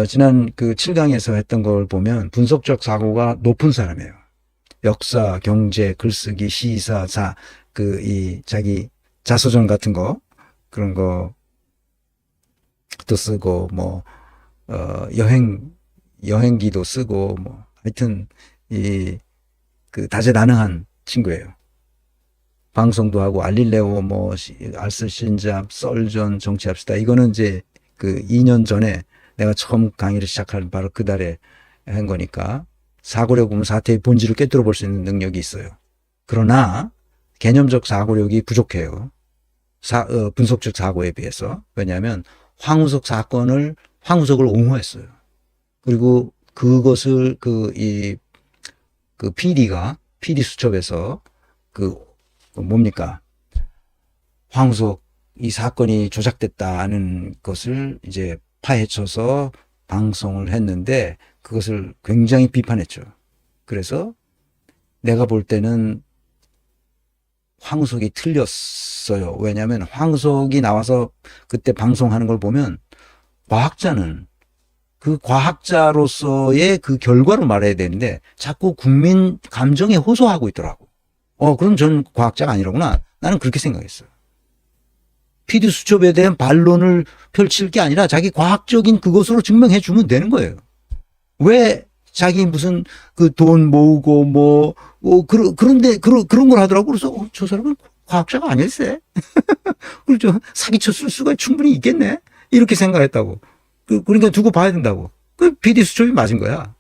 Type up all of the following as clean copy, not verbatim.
지난 그 7강에서 했던 걸 보면 분석적 사고가 높은 사람이에요. 역사, 경제, 글쓰기, 시사, 자기 자서전 같은 거, 그런 것도 쓰고, 뭐, 여행기도 쓰고, 뭐, 하여튼, 다재다능한 친구예요. 방송도 하고, 알릴레오, 뭐, 알쓸신잡, 썰전, 정치합시다. 이거는 이제 그 2년 전에 내가 처음 강의를 시작한 바로 그 달에 한 거니까, 사고력 보면 사태의 본질을 꿰뚫어 볼 수 있는 능력이 있어요. 그러나, 개념적 사고력이 부족해요. 분석적 사고에 비해서. 왜냐하면, 황우석을 옹호했어요. 그리고 그것을 PD 수첩에서 뭡니까? 황우석 이 사건이 조작됐다는 것을 이제 파헤쳐서 방송을 했는데 그것을 굉장히 비판했죠. 그래서 내가 볼 때는 황우석이 틀렸어요. 왜냐하면 황우석이 나와서 그때 방송하는 걸 보면 과학자는 그 과학자로서의 그 결과로 말해야 되는데 자꾸 국민 감정에 호소하고 있더라고. 그럼 저는 과학자가 아니라구나. 나는 그렇게 생각했어요. PD 수첩에 대한 반론을 펼칠 게 아니라 자기 과학적인 그것으로 증명해 주면 되는 거예요. 왜 자기 무슨 그 돈 모으고 그런데 그런 걸 하더라고. 그래서 저 사람은 과학자가 아닐세. 그렇죠. 사기쳤을 수가 충분히 있겠네. 이렇게 생각했다고. 그러니까 두고 봐야 된다고. 그 PD 수첩이 맞은 거야.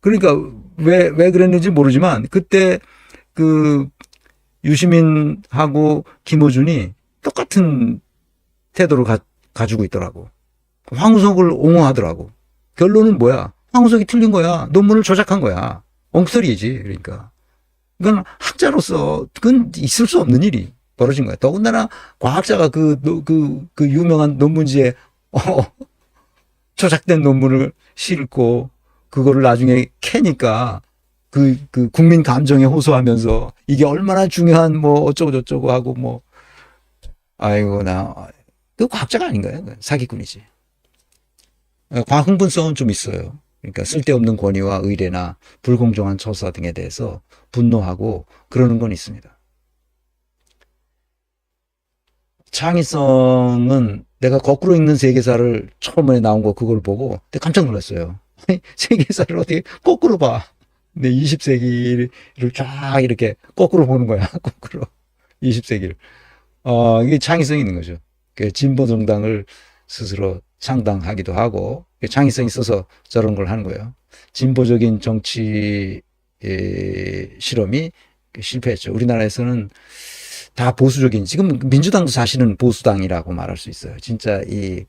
그러니까 왜 그랬는지 모르지만 그때 그 유시민하고 김어준이 똑같은 태도를 가지고 있더라고. 황우석을 옹호하더라고. 결론은 뭐야? 황우석이 틀린 거야. 논문을 조작한 거야. 엉터리지. 그러니까. 그건 학자로서 그건 있을 수 없는 일이 벌어진 거야. 더군다나 과학자가 그 유명한 논문지에 조작된 논문을 싣고 그거를 나중에 캐니까 그 국민 감정에 호소하면서 이게 얼마나 중요한 뭐 어쩌고 저쩌고 하고 뭐 아이고 그 과학자가 아닌 거예요. 사기꾼이지. 과학 흥분성은 좀 있어요. 그러니까 쓸데없는 권위와 의례나 불공정한 처사 등에 대해서 분노하고 그러는 건 있습니다. 창의성은 내가 거꾸로 읽는 세계사를 처음에 나온 거 그걸 보고 깜짝 놀랐어요. 세계사를 어떻게 거꾸로 봐. 근데 20세기를 쫙 이렇게 거꾸로 보는 거야. 거꾸로. 20세기를. 이게 창의성이 있는 거죠. 진보 정당을 스스로 창당하기도 하고 창의성이 있어서 저런 걸 하는 거예요. 진보적인 정치 실험이 실패했죠. 우리나라에서는 다 보수적인, 지금 민주당도 사실은 보수당이라고 말할 수 있어요. 진짜 이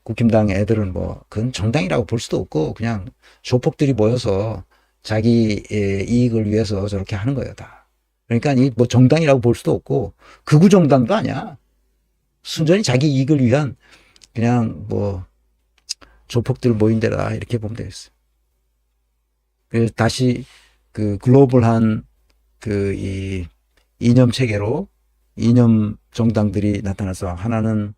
국힘당 애들은 그건 정당이라고 볼 수도 없고 그냥 조폭들이 모여서 자기 이익을 위해서 저렇게 하는 거예요, 다. 그러니까 이 정당이라고 볼 수도 없고 극우 정당도 아니야. 순전히 자기 이익을 위한 그냥 조폭들 모인 데라 이렇게 보면 되겠어요. 그래서 다시 그 글로벌한 이 이념 체계로 이념 정당들이 나타나서 하나는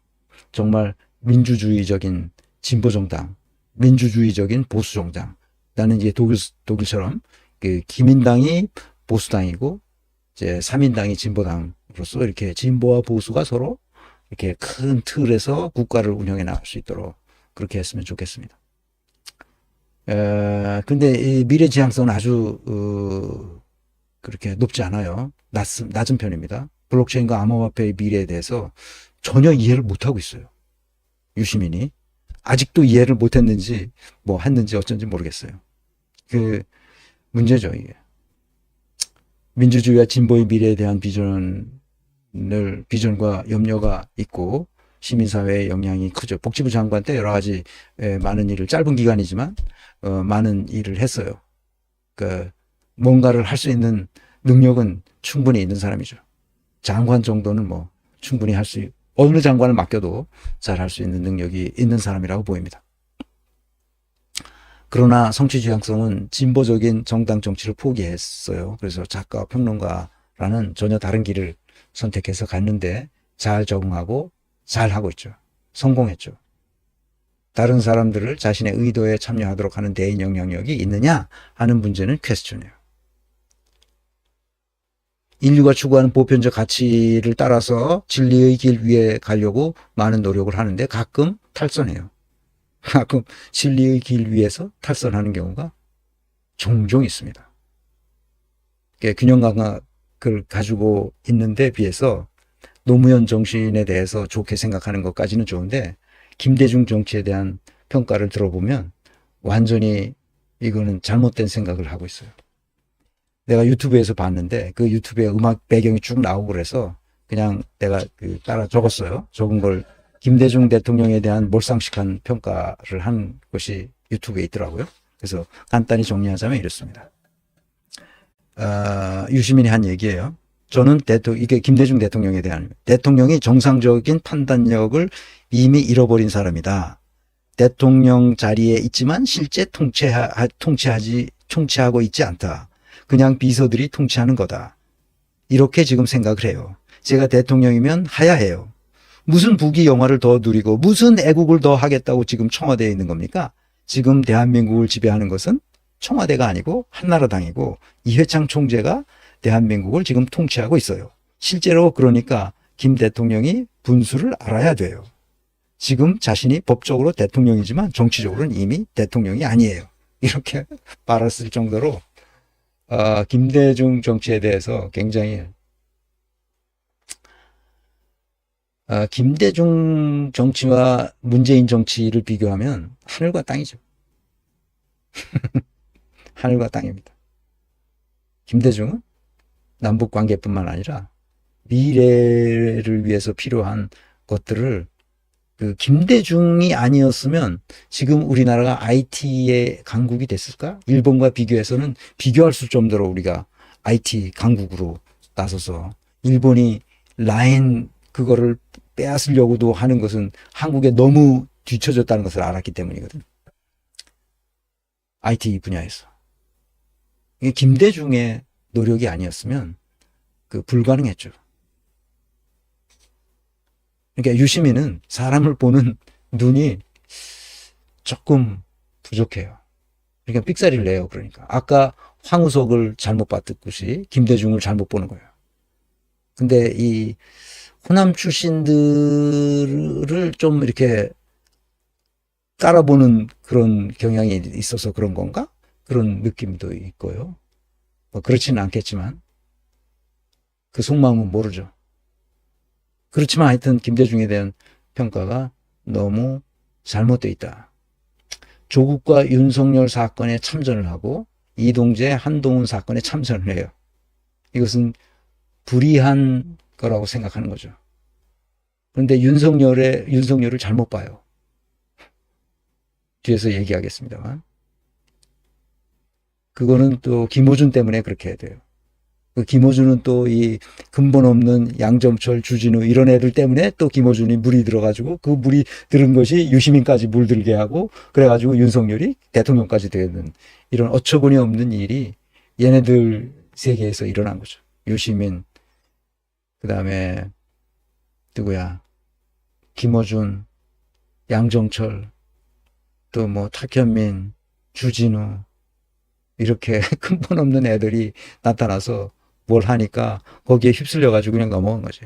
정말 민주주의적인 진보 정당, 민주주의적인 보수 정당. 나는 이제 독일처럼 그 기민당이 보수당이고 이제 3인당이 진보당으로서 이렇게 진보와 보수가 서로 이렇게 큰 틀에서 국가를 운영해 나갈 수 있도록 그렇게 했으면 좋겠습니다. 근데 이 미래 지향성은 아주 그렇게 높지 않아요. 낮은 편입니다. 블록체인과 암호화폐의 미래에 대해서 전혀 이해를 못하고 있어요. 유시민이. 아직도 이해를 못했는지 했는지 어쩐지 모르겠어요. 그 문제죠, 이게. 민주주의와 진보의 미래에 대한 비전과 염려가 있고 시민사회의 영향이 크죠. 복지부 장관 때 여러 가지 많은 일을 짧은 기간이지만 많은 일을 했어요. 뭔가를 할 수 있는 능력은 충분히 있는 사람이죠. 장관 정도는 충분히 어느 장관을 맡겨도 잘 할 수 있는 능력이 있는 사람이라고 보입니다. 그러나 성취지향성은 진보적인 정당 정치를 포기했어요. 그래서 작가, 평론가라는 전혀 다른 길을 선택해서 갔는데 잘 적응하고 잘 하고 있죠. 성공했죠. 다른 사람들을 자신의 의도에 참여하도록 하는 대인 영향력이 있느냐 하는 문제는 퀘스천이에요. 인류가 추구하는 보편적 가치를 따라서 진리의 길 위에 가려고 많은 노력을 하는데 가끔 탈선해요. 가끔 진리의 길 위에서 탈선하는 경우가 종종 있습니다. 균형 감각을 가지고 있는데 비해서 노무현 정신에 대해서 좋게 생각하는 것까지는 좋은데 김대중 정치에 대한 평가를 들어보면 완전히 이거는 잘못된 생각을 하고 있어요. 내가 유튜브에서 봤는데 그 유튜브에 음악 배경이 쭉 나오고 그래서 그냥 내가 따라 적었어요. 적은 걸 김대중 대통령에 대한 몰상식한 평가를 한 것이 유튜브에 있더라고요. 그래서 간단히 정리하자면 이렇습니다. 유시민이 한 얘기예요. 저는 이게 김대중 대통령에 대한 대통령이 정상적인 판단력을 이미 잃어버린 사람이다. 대통령 자리에 있지만 실제 통치하고 있지 않다. 그냥 비서들이 통치하는 거다. 이렇게 지금 생각을 해요. 제가 대통령이면 하야해요. 무슨 부귀 영화를 더 누리고 무슨 애국을 더 하겠다고 지금 청와대에 있는 겁니까? 지금 대한민국을 지배하는 것은 청와대가 아니고 한나라당이고 이회창 총재가 대한민국을 지금 통치하고 있어요. 실제로 그러니까 김 대통령이 분수를 알아야 돼요. 지금 자신이 법적으로 대통령이지만 정치적으로는 이미 대통령이 아니에요. 이렇게 말했을 정도로 김대중 정치에 대해서 굉장히 김대중 정치와 문재인 정치를 비교하면 하늘과 땅이죠. 하늘과 땅입니다. 김대중은 남북 관계뿐만 아니라 미래를 위해서 필요한 것들을 김대중이 아니었으면 지금 우리나라가 IT의 강국이 됐을까? 일본과 비교해서는 비교할 수 정도로 우리가 IT 강국으로 나서서 일본이 라인 그거를 빼앗으려고도 하는 것은 한국에 너무 뒤처졌다는 것을 알았기 때문이거든. IT 분야에서. 이게 김대중의 노력이 아니었으면 불가능했죠. 그러니까 유시민은 사람을 보는 눈이 조금 부족해요. 그러니까 삑사리를 내요. 그러니까 아까 황우석을 잘못 봤듯이 김대중을 잘못 보는 거예요. 근데 이 호남 출신들을 좀 이렇게 깔아보는 그런 경향이 있어서 그런 건가? 그런 느낌도 있고요. 뭐 그렇지는 않겠지만 그 속마음은 모르죠. 그렇지만 하여튼 김대중에 대한 평가가 너무 잘못되어 있다. 조국과 윤석열 사건에 참전을 하고 이동재, 한동훈 사건에 참전을 해요. 이것은 불의한 거라고 생각하는 거죠. 그런데 윤석열을 잘못 봐요. 뒤에서 얘기하겠습니다만. 그거는 또 김호준 때문에 그렇게 해야 돼요. 김호준은 또 이 근본 없는 양정철, 주진우 이런 애들 때문에 또 김호준이 물이 들어가지고 그 물이 들은 것이 유시민까지 물들게 하고 그래가지고 윤석열이 대통령까지 되는 이런 어처구니 없는 일이 얘네들 세계에서 일어난 거죠. 유시민, 그 다음에 누구야? 김호준, 양정철, 또 뭐 탁현민, 주진우 이렇게 근본 없는 애들이 나타나서 뭘 하니까 거기에 휩쓸려가지고 그냥 넘어간 거지.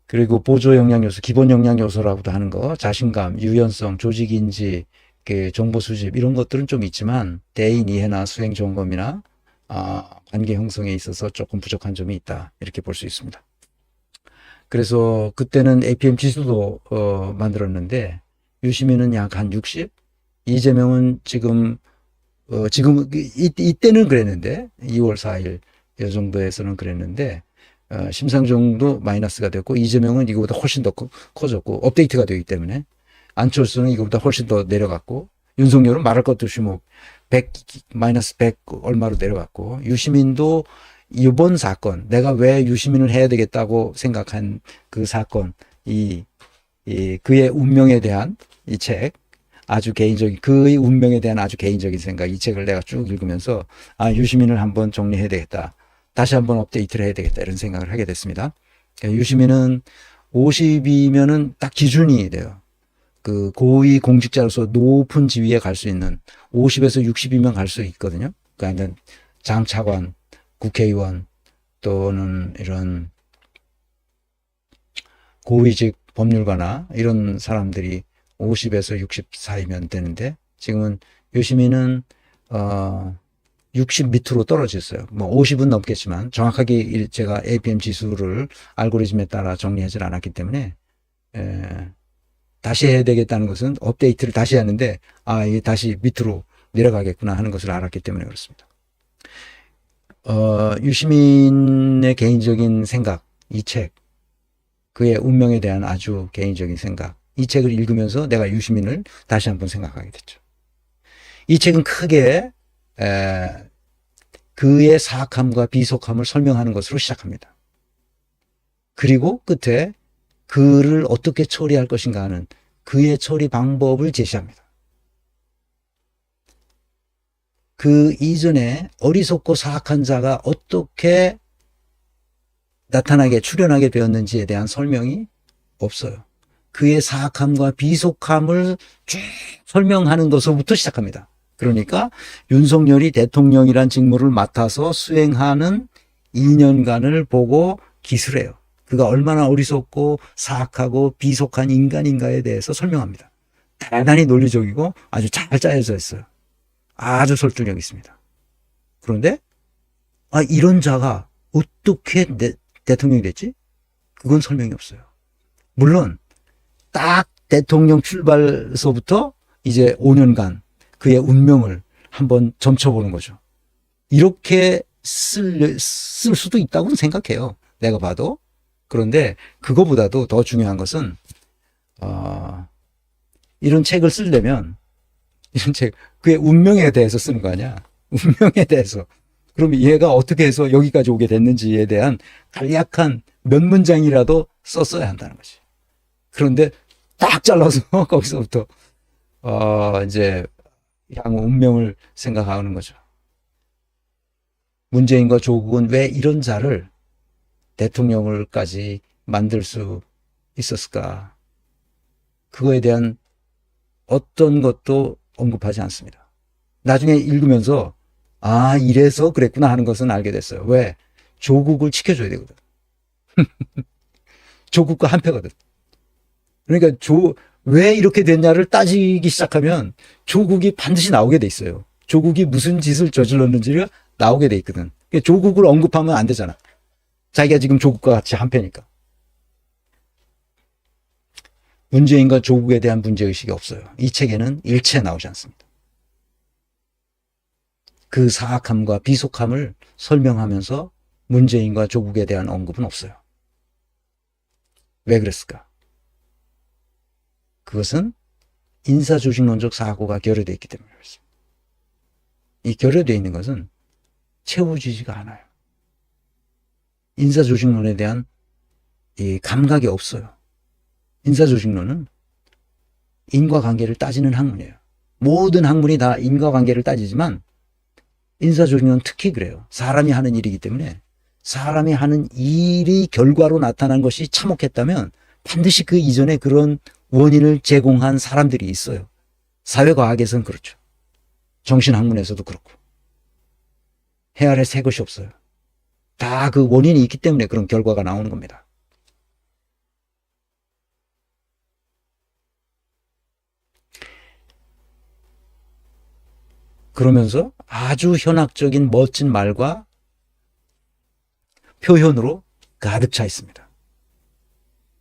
그리고 보조 영양 요소, 기본 영양 요소라고도 하는 거, 자신감, 유연성, 조직인지, 정보 수집 이런 것들은 좀 있지만 대인 이해나 수행 점검이나 관계 형성에 있어서 조금 부족한 점이 있다. 이렇게 볼 수 있습니다. 그래서 그때는 APM 지수도 만들었는데 유시민은 약 한 60, 이재명은 지금 이때는 그랬는데 2월 4일 이 정도에서는 그랬는데 심상정도 마이너스가 됐고 이재명은 이거보다 훨씬 더 커졌고 업데이트가 되기 때문에 안철수는 이거보다 훨씬 더 내려갔고 윤석열은 말할 것도 없이 뭐 100, 마이너스 100 얼마로 내려갔고 유시민도 이번 사건 내가 왜 유시민을 해야 되겠다고 생각한 그 사건 그의 운명에 대한 이 책 아주 개인적인 그의 운명에 대한 아주 개인적인 생각 이 책을 내가 쭉 읽으면서 유시민을 한번 정리해야 되겠다 다시 한번 업데이트를 해야 되겠다 이런 생각을 하게 됐습니다. 유시민은 50이면은 딱 기준이 돼요. 그 고위 공직자로서 높은 지위에 갈 수 있는 50에서 60이면 갈 수 있거든요. 그러니까 장차관, 국회의원 또는 이런 고위직 법률가나 이런 사람들이 50에서 60 사이면 되는데 지금은 유시민은 60 밑으로 떨어졌어요. 뭐 50은 넘겠지만 정확하게 제가 APM 지수를 알고리즘에 따라 정리하지 않았기 때문에 다시 해야 되겠다는 것은 업데이트를 다시 하는데 이게 다시 밑으로 내려가겠구나 하는 것을 알았기 때문에 그렇습니다. 유시민의 개인적인 생각, 이 책, 그의 운명에 대한 아주 개인적인 생각, 이 책을 읽으면서 내가 유시민을 다시 한번 생각하게 됐죠. 이 책은 크게 그의 사악함과 비속함을 설명하는 것으로 시작합니다. 그리고 끝에 그를 어떻게 처리할 것인가 하는 그의 처리 방법을 제시합니다. 그 이전에 어리석고 사악한 자가 어떻게 나타나게 출현하게 되었는지에 대한 설명이 없어요. 그의 사악함과 비속함을 쭉 설명하는 것으로부터 시작합니다. 그러니까 윤석열이 대통령이란 직무를 맡아서 수행하는 2년간을 보고 기술해요. 그가 얼마나 어리석고 사악하고 비속한 인간인가에 대해서 설명합니다. 대단히 논리적이고 아주 잘 짜여져 있어요. 아주 설득력 있습니다. 그런데 이런 자가 어떻게 대통령이 됐지? 그건 설명이 없어요. 물론 딱 대통령 출발서부터 이제 5년간 그의 운명을 한번 점쳐보는 거죠. 이렇게 쓸 수도 있다고 생각해요. 내가 봐도. 그런데 그거보다도 더 중요한 것은 이런 책을 쓰려면 이런 책 그의 운명에 대해서 쓰는 거 아니야. 운명에 대해서. 그럼 얘가 어떻게 해서 여기까지 오게 됐는지에 대한 간략한 몇 문장이라도 썼어야 한다는 거지. 그런데 딱 잘라서 거기서부터 이제 향후 운명을 생각하는 거죠. 문재인과 조국은 왜 이런 자를 대통령을까지 만들 수 있었을까? 그거에 대한 어떤 것도 언급하지 않습니다. 나중에 읽으면서 이래서 그랬구나 하는 것은 알게 됐어요. 왜? 조국을 지켜줘야 되거든. 조국과 한패거든. 그러니까 왜 이렇게 됐냐를 따지기 시작하면 조국이 반드시 나오게 돼 있어요. 조국이 무슨 짓을 저질렀는지가 나오게 돼 있거든. 그러니까 조국을 언급하면 안 되잖아. 자기가 지금 조국과 같이 한패니까. 문재인과 조국에 대한 문제의식이 없어요. 이 책에는 일체 나오지 않습니다. 그 사악함과 비속함을 설명하면서 문재인과 조국에 대한 언급은 없어요. 왜 그랬을까? 그것은 인사조직론적 사고가 결여되어 있기 때문에 그렇습니다. 이 결여되어 있는 것은 채워지지가 않아요. 인사조직론에 대한 이 감각이 없어요. 인사조직론은 인과관계를 따지는 학문이에요. 모든 학문이 다 인과관계를 따지지만 인사조직론은 특히 그래요. 사람이 하는 일이기 때문에 사람이 하는 일이 결과로 나타난 것이 참혹했다면 반드시 그 이전에 그런 원인을 제공한 사람들이 있어요. 사회과학에서는 그렇죠. 정신학문에서도 그렇고. 헤아려 새 것이 없어요. 다 그 원인이 있기 때문에 그런 결과가 나오는 겁니다. 그러면서 아주 현학적인 멋진 말과 표현으로 가득 차 있습니다.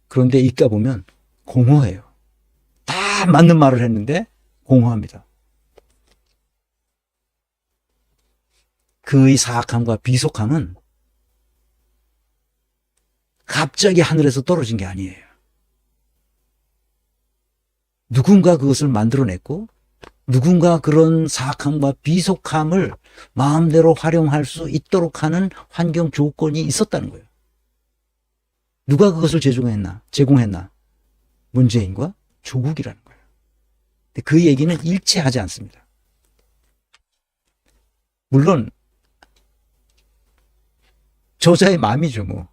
그런데 읽다 보면 공허해요. 다 맞는 말을 했는데 공허합니다. 그의 사악함과 비속함은 갑자기 하늘에서 떨어진 게 아니에요. 누군가 그것을 만들어냈고 누군가 그런 사악함과 비속함을 마음대로 활용할 수 있도록 하는 환경 조건이 있었다는 거예요. 누가 그것을 제공했나? 문재인과 조국이라는 거예요. 근데 그 얘기는 일체하지 않습니다. 물론 저자의 마음이죠, 뭐.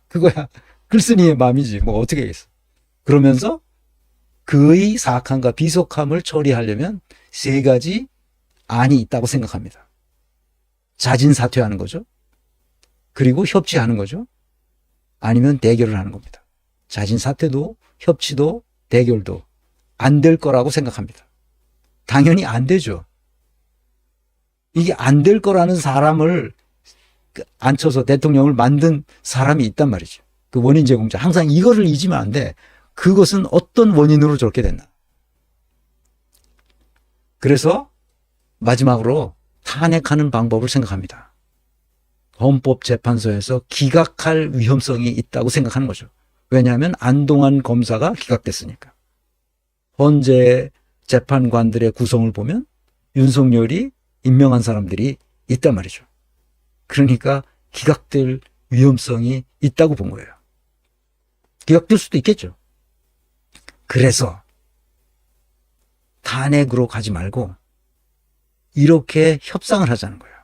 그거야. 글쓴이의 마음이지. 뭐 어떻게 하겠어. 그러면서 그의 사악함과 비속함을 처리하려면 세 가지 안이 있다고 생각합니다. 자진 사퇴하는 거죠. 그리고 협치하는 거죠. 아니면 대결을 하는 겁니다. 자진 사퇴도 협치도 대결도 안 될 거라고 생각합니다. 당연히 안 되죠. 이게 안 될 거라는 사람을 앉혀서 대통령을 만든 사람이 있단 말이죠. 그 원인 제공자. 항상 이거를 잊으면 안 돼. 그것은 어떤 원인으로 저렇게 됐나. 그래서 마지막으로 탄핵하는 방법을 생각합니다. 헌법재판소에서 기각할 위험성이 있다고 생각하는 거죠. 왜냐하면 안동환 검사가 기각됐으니까. 헌재 재판관들의 구성을 보면 윤석열이 임명한 사람들이 있단 말이죠. 그러니까 기각될 위험성이 있다고 본 거예요. 기각될 수도 있겠죠. 그래서 탄핵으로 가지 말고 이렇게 협상을 하자는 거예요.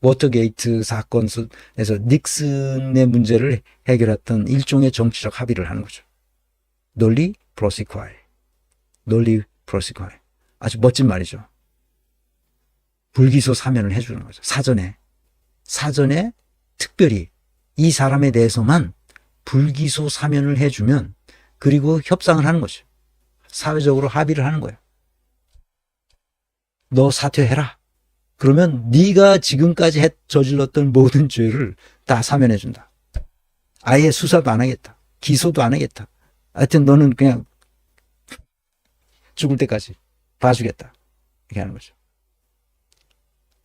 워터게이트 사건에서 닉슨의 문제를 해결했던 일종의 정치적 합의를 하는 거죠. 논리 프로시콰이. 논리 프로시콰이. 아주 멋진 말이죠. 불기소 사면을 해주는 거죠. 사전에 특별히 이 사람에 대해서만 불기소 사면을 해주면 그리고 협상을 하는 거죠. 사회적으로 합의를 하는 거예요. 너 사퇴해라. 그러면 네가 지금까지 저질렀던 모든 죄를 다 사면해 준다. 아예 수사도 안 하겠다. 기소도 안 하겠다. 하여튼 너는 그냥 죽을 때까지 봐주겠다. 이렇게 하는 거죠.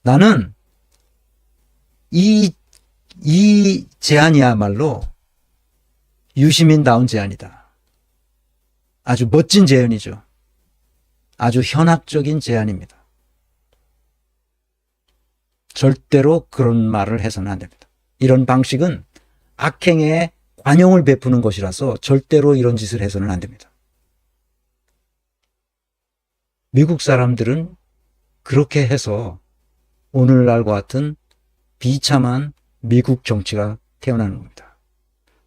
나는 이 제안이야말로 유시민다운 제안이다. 아주 멋진 제안이죠. 아주 현학적인 제안입니다. 절대로 그런 말을 해서는 안 됩니다. 이런 방식은 악행에 관용을 베푸는 것이라서 절대로 이런 짓을 해서는 안 됩니다. 미국 사람들은 그렇게 해서 오늘날과 같은 비참한 미국 정치가 태어나는 겁니다.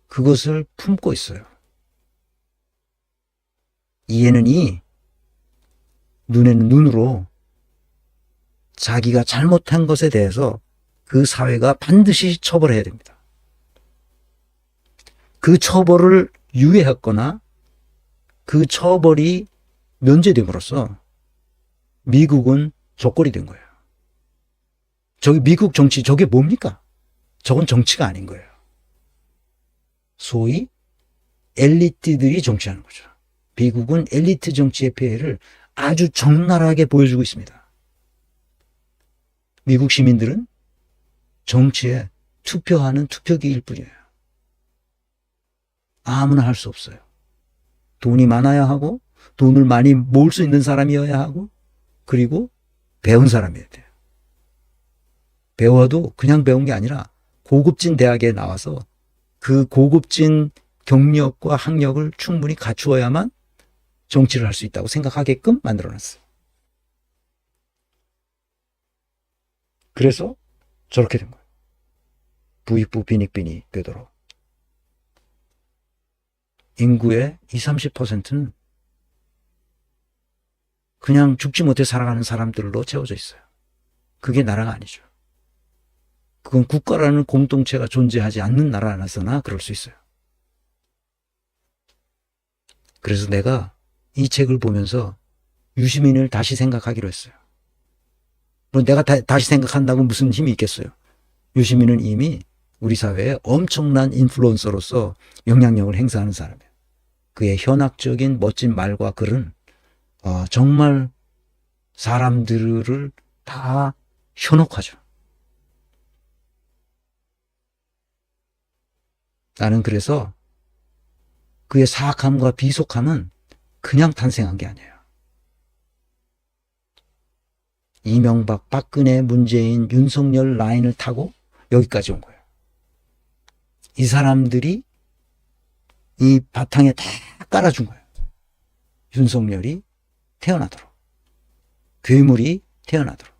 그것을 품고 있어요. 이에는 이, 눈에는 눈으로 자기가 잘못한 것에 대해서 그 사회가 반드시 처벌해야 됩니다. 그 처벌을 유예했거나 그 처벌이 면제됨으로써 미국은 족골이 된 거예요. 저기 미국 정치, 저게 뭡니까? 저건 정치가 아닌 거예요. 소위 엘리트들이 정치하는 거죠. 미국은 엘리트 정치의 폐해를 아주 적나라하게 보여주고 있습니다. 미국 시민들은 정치에 투표하는 투표기일 뿐이에요. 아무나 할 수 없어요. 돈이 많아야 하고 돈을 많이 모을 수 있는 사람이어야 하고 그리고 배운 사람이어야 돼요. 배워도 그냥 배운 게 아니라 고급진 대학에 나와서 그 고급진 경력과 학력을 충분히 갖추어야만 정치를 할 수 있다고 생각하게끔 만들어놨어요. 그래서 저렇게 된 거예요. 부익부 빈익빈이 되도록. 인구의 20, 30%는 그냥 죽지 못해 살아가는 사람들로 채워져 있어요. 그게 나라가 아니죠. 그건 국가라는 공동체가 존재하지 않는 나라 안에서나 그럴 수 있어요. 그래서 내가 이 책을 보면서 유시민을 다시 생각하기로 했어요. 내가 다시 생각한다고 무슨 힘이 있겠어요. 유시민은 이미 우리 사회에 엄청난 인플루언서로서 영향력을 행사하는 사람이에요. 그의 현학적인 멋진 말과 글은 정말 사람들을 다 현혹하죠. 나는 그래서 그의 사악함과 비속함은 그냥 탄생한 게 아니에요. 이명박, 박근혜, 문재인, 윤석열 라인을 타고 여기까지 온 거예요. 이 사람들이 이 바탕에 다 깔아준 거예요. 윤석열이 태어나도록. 괴물이 태어나도록.